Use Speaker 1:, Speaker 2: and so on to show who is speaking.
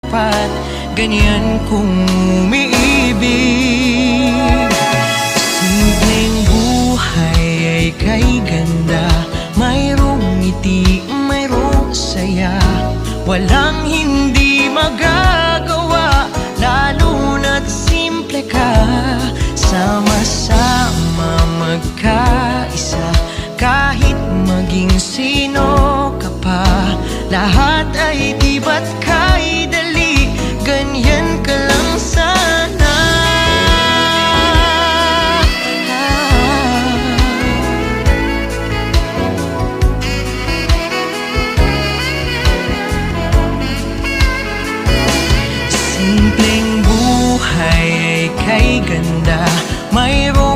Speaker 1: dapat ganyan kung umiibig. Simpleng buhay ay kay ganda, mayroong ngiti, mayroong saya. Walang hindi magagawa, lalo na't simple ka. Sama-sama magkaisa, kahit maging sino ka pa. Lahat ay di ba't kay dali, ganyan ka lang sana. Simpleng buhay ay kay ganda, mayroon